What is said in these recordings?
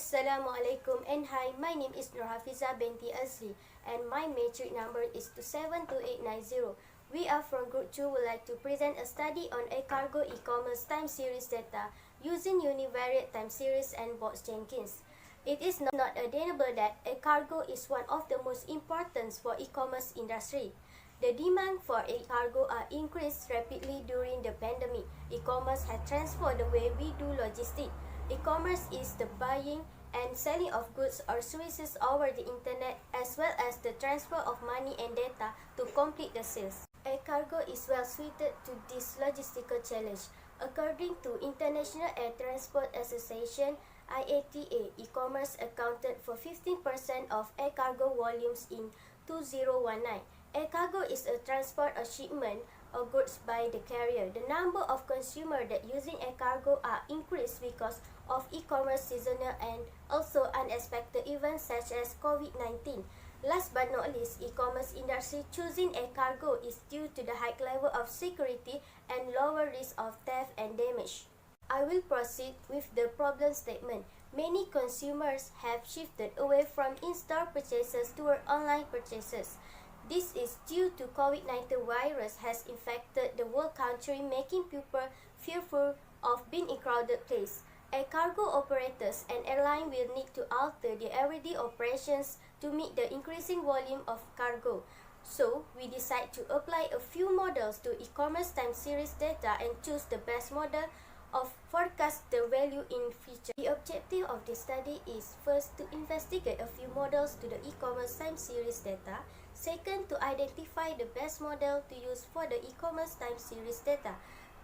Assalamualaikum and hi, my name is Nurhafiza binti Azli and my matric number is 272890. We are from Group 2 would like to present a study on Acargo e-commerce time series data using univariate time series and Box-Jenkins. It is not undeniable that Acargo is one of the most important for e-commerce industry. The demand for e-cargo are increased rapidly during the pandemic. E-commerce has transformed the way we do logistics. E-commerce is the buying and selling of goods or services over the internet as well as the transfer of money and data to complete the sales. Air-cargo is well suited to this logistical challenge. According to International Air Transport Association IATA, e-commerce accounted for 15% of air cargo volumes in 2019. Air cargo is a transport or shipment of goods by the carrier. The number of consumers that using air cargo are increased because of e-commerce seasonal and also unexpected events such as COVID-19. Last but not least, e-commerce industry choosing air cargo is due to the high level of security and lower risk of theft and damage. I will proceed with the problem statement. Many consumers have shifted away from in-store purchases toward online purchases. This is due to COVID-19 virus has infected the whole country, making people fearful of being in crowded place. Air cargo operators and airline will need to alter their everyday operations to meet the increasing volume of cargo. So, we decide to apply a few models to e-commerce time series data and choose the best model of forecast the value in future. The objective of this study is first to investigate a few models to the e-commerce time series data, second to identify the best model to use for the e-commerce time series data,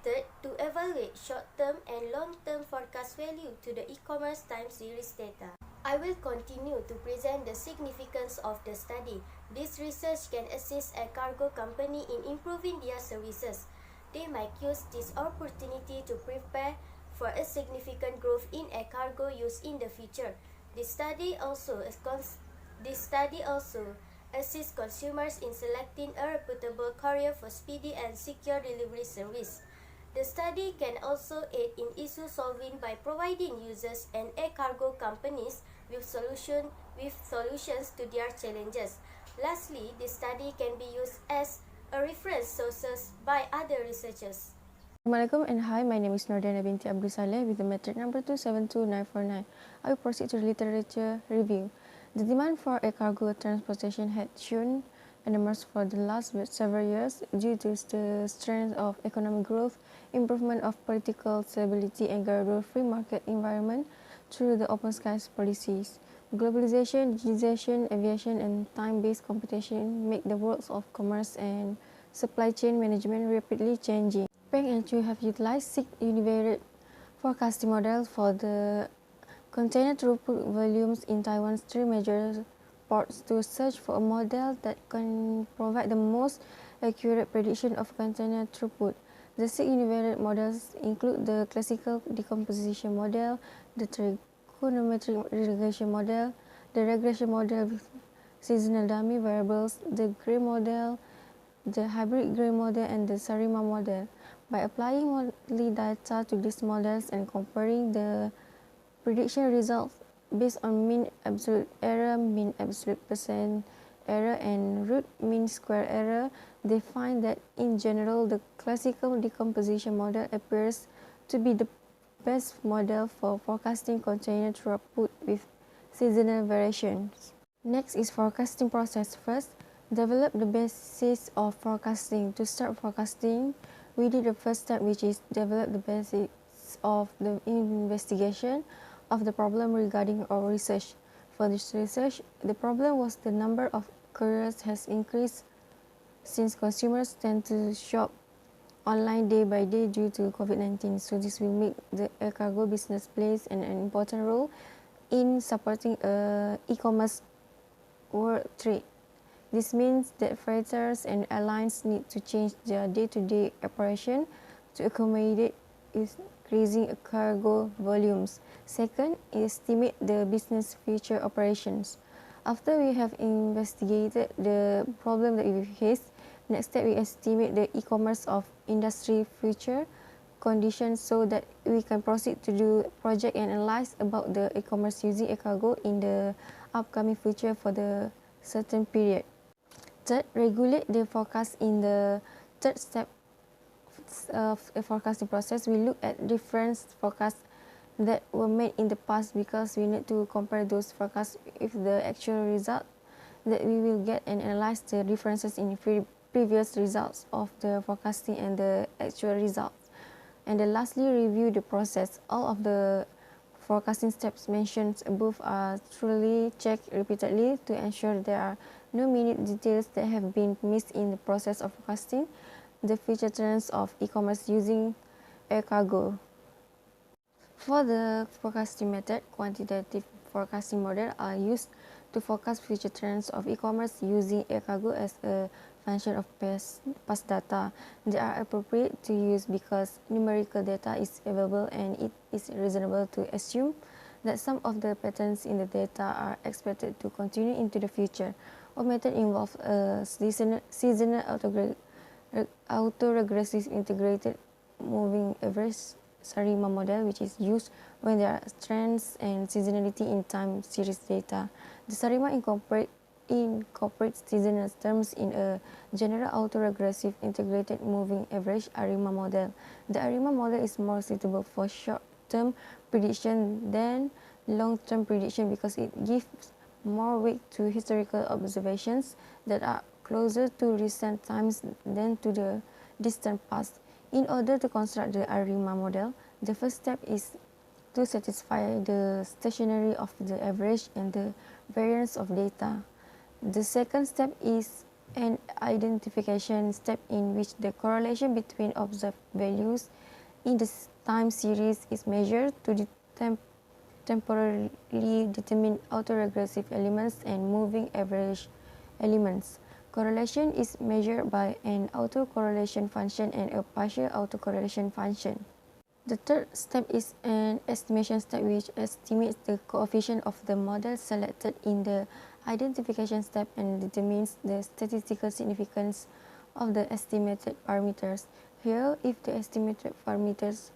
third to evaluate short-term and long-term forecast value to the e-commerce time series data. I will continue to present the significance of the study. This research can assist a cargo company in improving their services. They might use this opportunity to prepare for a significant growth in air cargo use in the future. This study also assists consumers in selecting a reputable courier for speedy and secure delivery service. The study can also aid in issue solving by providing users and air cargo companies with solutions to their challenges. Lastly, this study can be used as a reference sources by other researchers. Assalamualaikum and hi, my name is Nordana binti Abdul Saleh with the metric number 272949. I will proceed to the literature review. The demand for air cargo transportation had shown and emerged for the last several years due to the strength of economic growth, improvement of political stability, and gradual free market environment through the open skies policies. Globalization, digitization, aviation, and time-based computation make the worlds of commerce and supply chain management rapidly changing. Peng and Chu have utilized 6 univariate forecasting models for the container throughput volumes in Taiwan's 3 major ports to search for a model that can provide the most accurate prediction of container throughput. The 6 univariate models include the classical decomposition model, the trigonometric regression model, the regression model with seasonal dummy variables, the Gray model, the hybrid Gray model, and the Sarima model. By applying monthly data to these models and comparing the prediction results based on mean absolute error, mean absolute percent error, and root mean square error, they find that in general the classical decomposition model appears to be the best model for forecasting container throughput with seasonal variations. Next is forecasting process. First, develop the basis of forecasting. To start forecasting, we did the first step, which is develop the basics of the investigation of the problem regarding our research. For this research, the problem was the number of couriers has increased since consumers tend to shop online day by day due to COVID-19. So this will make the air cargo business plays an important role in supporting e-commerce world trade. This means that freighters and airlines need to change their day-to-day operation to accommodate increasing cargo volumes. Second, estimate the business future operations. After we have investigated the problem that we face, next step we estimate the e-commerce of industry future conditions so that we can proceed to do project and analyze about the e-commerce using Aircargo in the upcoming future for the certain period. Third, regulate the forecast. In the third step of a forecasting process, we look at different forecasts that were made in the past because we need to compare those forecasts with the actual result that we will get and analyze the differences in previous results of the forecasting and the actual results. And then lastly, review the process. All of the forecasting steps mentioned above are thoroughly checked repeatedly to ensure there are no minute details that have been missed in the process of forecasting the future trends of e-commerce using Aircargo. For the forecasting method, quantitative forecasting models are used to forecast future trends of e-commerce using Aircargo as a function of past data. They are appropriate to use because numerical data is available and it is reasonable to assume that some of the patterns in the data are expected to continue into the future. Our method involves a seasonal autoregressive integrated moving average SARIMA model, which is used when there are trends and seasonality in time series data. The SARIMA incorporates seasonal terms in a general autoregressive integrated moving average ARIMA model. The ARIMA model is more suitable for short-term prediction than long-term prediction because it gives more weight to historical observations that are closer to recent times than to the distant past. In order to construct the ARIMA model, the first step is to satisfy the stationary of the average and the variance of data. The second step is an identification step in which the correlation between observed values in the time series is measured to temporarily determine autoregressive elements and moving average elements. Correlation is measured by an autocorrelation function and a partial autocorrelation function. The third step is an estimation step which estimates the coefficient of the model selected in the identification step and determines the statistical significance of the estimated parameters. Here, if the estimated parameters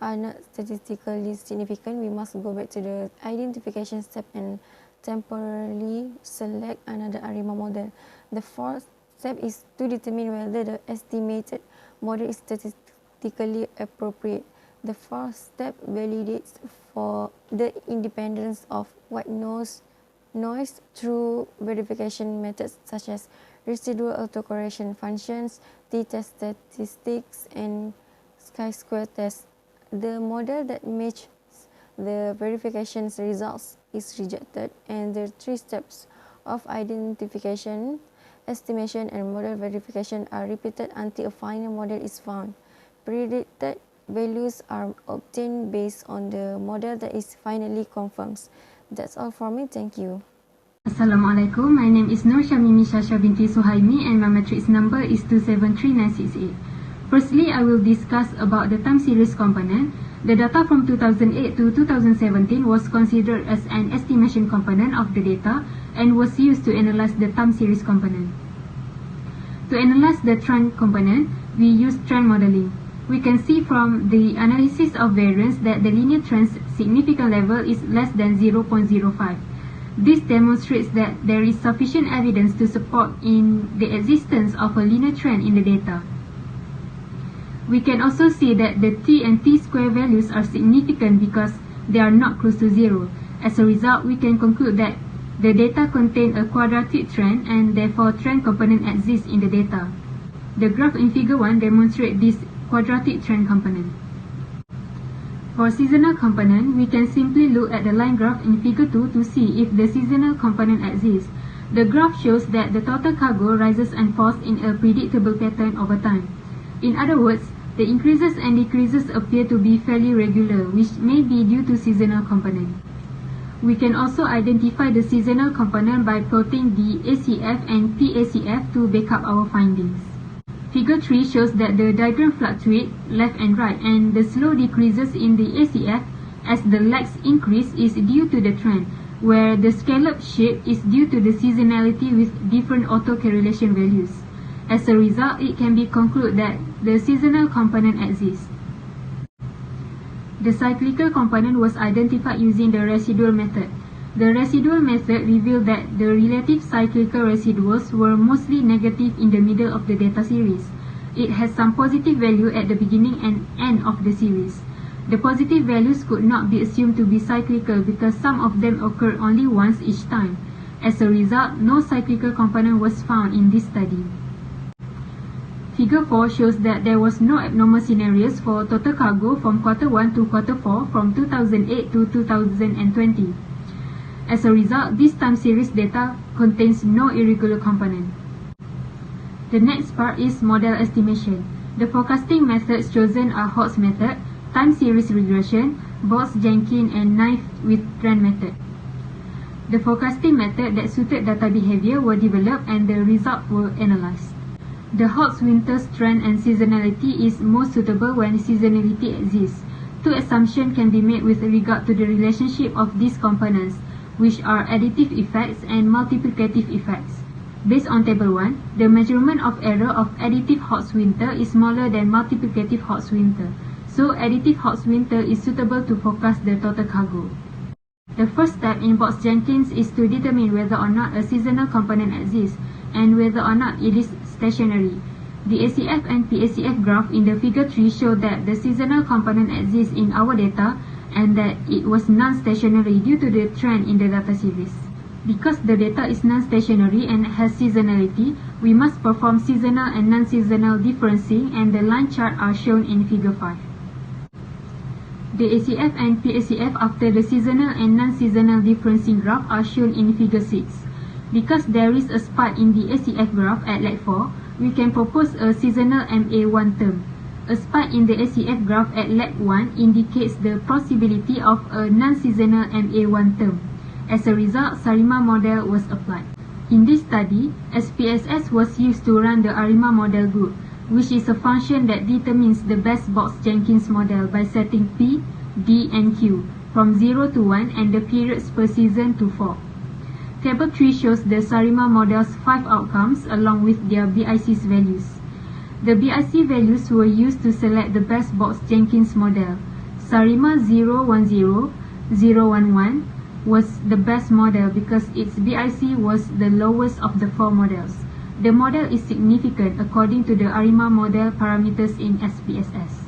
are not statistically significant, we must go back to the identification step and temporarily select another ARIMA model. The fourth step is to determine whether the estimated model is statistically appropriate. The fourth step validates for the independence of white noise through verification methods such as residual autocorrelation functions, t-test statistics, and chi-square test. The model that matches the verification results is rejected, and the three steps of identification, estimation, and model verification are repeated until a final model is found. Predicted values are obtained based on the model that is finally confirmed. That's all for me. Thank you. Assalamualaikum. My name is Nur Shamimi Shasha binti Suhaimi and my matrix number is 273968. Firstly, I will discuss about the time series component. The data from 2008 to 2017 was considered as an estimation component of the data and was used to analyze the time series component. To analyze the trend component, we use trend modeling. We can see from the analysis of variance that the linear trend's significant level is less than 0.05. This demonstrates that there is sufficient evidence to support in the existence of a linear trend in the data. We can also see that the t and t-square values are significant because they are not close to zero. As a result, we can conclude that the data contain a quadratic trend and therefore trend component exists in the data. The graph in figure 1 demonstrates this quadratic trend component. For seasonal component, we can simply look at the line graph in figure 2 to see if the seasonal component exists. The graph shows that the total cargo rises and falls in a predictable pattern over time. In other words, the increases and decreases appear to be fairly regular, which may be due to seasonal component. We can also identify the seasonal component by plotting the ACF and PACF to back up our findings. Figure 3 shows that the diagram fluctuates left and right, and the slow decreases in the ACF as the lags increase is due to the trend, where the scallop shape is due to the seasonality with different autocorrelation values. As a result, it can be concluded that the seasonal component exists. The cyclical component was identified using the residual method. The residual method revealed that the relative cyclical residuals were mostly negative in the middle of the data series. It has some positive value at the beginning and end of the series. The positive values could not be assumed to be cyclical because some of them occurred only once each time. As a result, no cyclical component was found in this study. Figure 4 shows that there was no abnormal scenarios for total cargo from quarter 1 to quarter 4 from 2008 to 2020. As a result, this time series data contains no irregular component. The next part is model estimation. The forecasting methods chosen are Hodge method, time series regression, Botz-Jenkins and knife with trend method. The forecasting method that suited data behavior were developed and the results were analyzed. The Hodge-Winters trend and seasonality is most suitable when seasonality exists. Two assumptions can be made with regard to the relationship of these components, which are additive effects and multiplicative effects. Based on Table 1, the measurement of error of additive Hodge-Winter is smaller than multiplicative Hodge-Winter, so additive Hodge-Winter is suitable to forecast the total cargo. The first step in Botz-Jenkins is to determine whether or not a seasonal component exists and whether or not it is stationary. The ACF and PACF graph in the figure 3 show that the seasonal component exists in our data and that it was non-stationary due to the trend in the data series. Because the data is non-stationary and has seasonality, we must perform seasonal and non-seasonal differencing, and the line chart are shown in figure 5. The ACF and PACF after the seasonal and non-seasonal differencing graph are shown in figure 6. Because there is a spike in the ACF graph at lag 4, we can propose a seasonal MA1 term. A spike in the ACF graph at lag 1 indicates the possibility of a non-seasonal MA1 term. As a result, SARIMA model was applied. In this study, SPSS was used to run the ARIMA model group, which is a function that determines the best Botz-Jenkins model by setting P, D and Q from 0 to 1 and the periods per season to 4. Table 3 shows the SARIMA model's 5 outcomes along with their BIC's values. The BIC values were used to select the best Botz-Jenkins model. SARIMA 010, 011 was the best model because its BIC was the lowest of the 4 models. The model is significant according to the ARIMA model parameters in SPSS.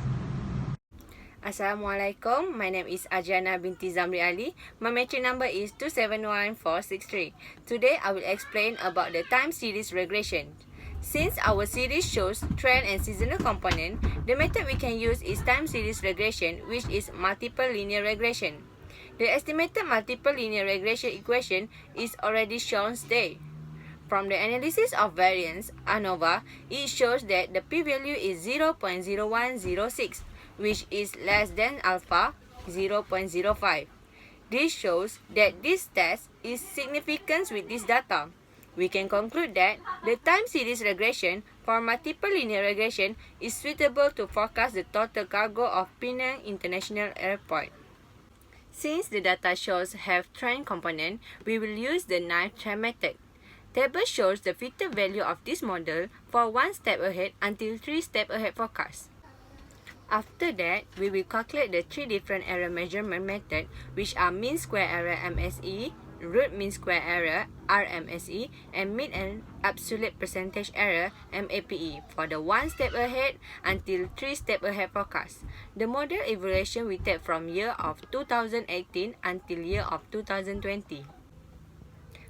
Assalamualaikum, my name is Adriana binti Zamri Ali. My metric number is 271463. Today I will explain about the time series regression. Since our series shows trend and seasonal component, the method we can use is time series regression, which is multiple linear regression. The estimated multiple linear regression equation is already shown today. From the analysis of variance ANOVA, it shows that the p-value is 0.0106, which is less than alpha 0.05. This shows that this test is significant with this data. We can conclude that the time series regression for multiple linear regression is suitable to forecast the total cargo of Penang International Airport. Since the data shows have trend component, we will use the knife trend method. Table shows the fitted value of this model for 1 step ahead until 3 step ahead forecast. After that, we will calculate the 3 different error measurement methods, which are mean square error MSE, root mean square error RMSE, and mean and absolute percentage error MAPE for the 1 step ahead until 3 step ahead forecast. The model evaluation will take from year of 2018 until year of 2020.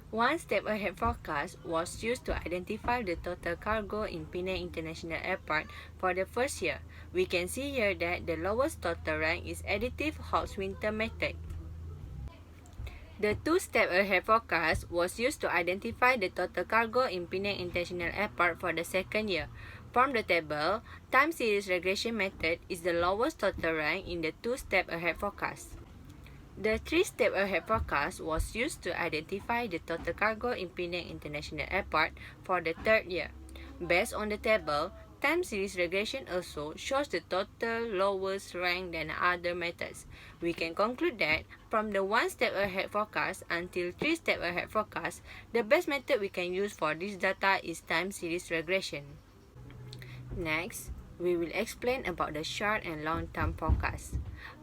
1 step ahead forecast was used to identify the total cargo in Penang International Airport for the first year. We can see here that the lowest total rank is additive Hodge-Winter method. The 2 step ahead forecast was used to identify the total cargo in Penang International Airport for the second year. From the table, time series regression method is the lowest total rank in the 2 step ahead forecast. The 3 step ahead forecast was used to identify the total cargo in Penang International Airport for the third year. Based on the table, time series regression also shows the total lowest rank than other methods. We can conclude that from the 1 step ahead forecast until 3 step ahead forecast, the best method we can use for this data is time series regression. Next, we will explain about the short and long-term forecast.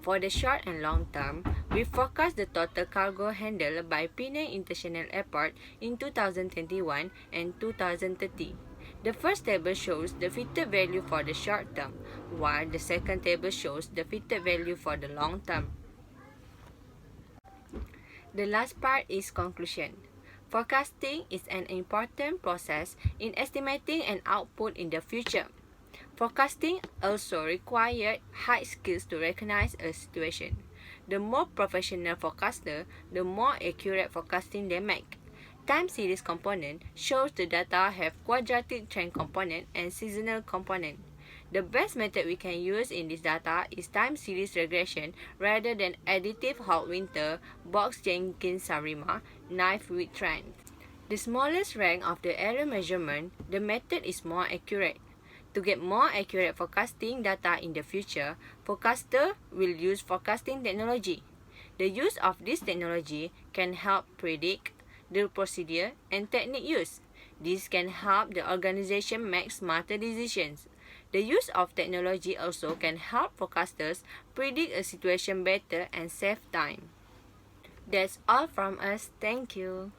For the short and long term, we forecast the total cargo handled by Penang International Airport in 2021 and 2030. The first table shows the fitted value for the short term, while the second table shows the fitted value for the long term. The last part is conclusion. Forecasting is an important process in estimating an output in the future. Forecasting also requires high skills to recognize a situation. The more professional forecaster, the more accurate forecasting they make. Time series component shows the data have quadratic trend component and seasonal component. The best method we can use in this data is time series regression rather than additive hot winter, Box-Jenkins-Sarima, knife with trend. The smallest rank of the error measurement, the method is more accurate. To get more accurate forecasting data in the future, forecaster will use forecasting technology. The use of this technology can help predict the procedure and technique used. This can help the organization make smarter decisions. The use of technology also can help forecasters predict a situation better and save time. That's all from us. Thank you.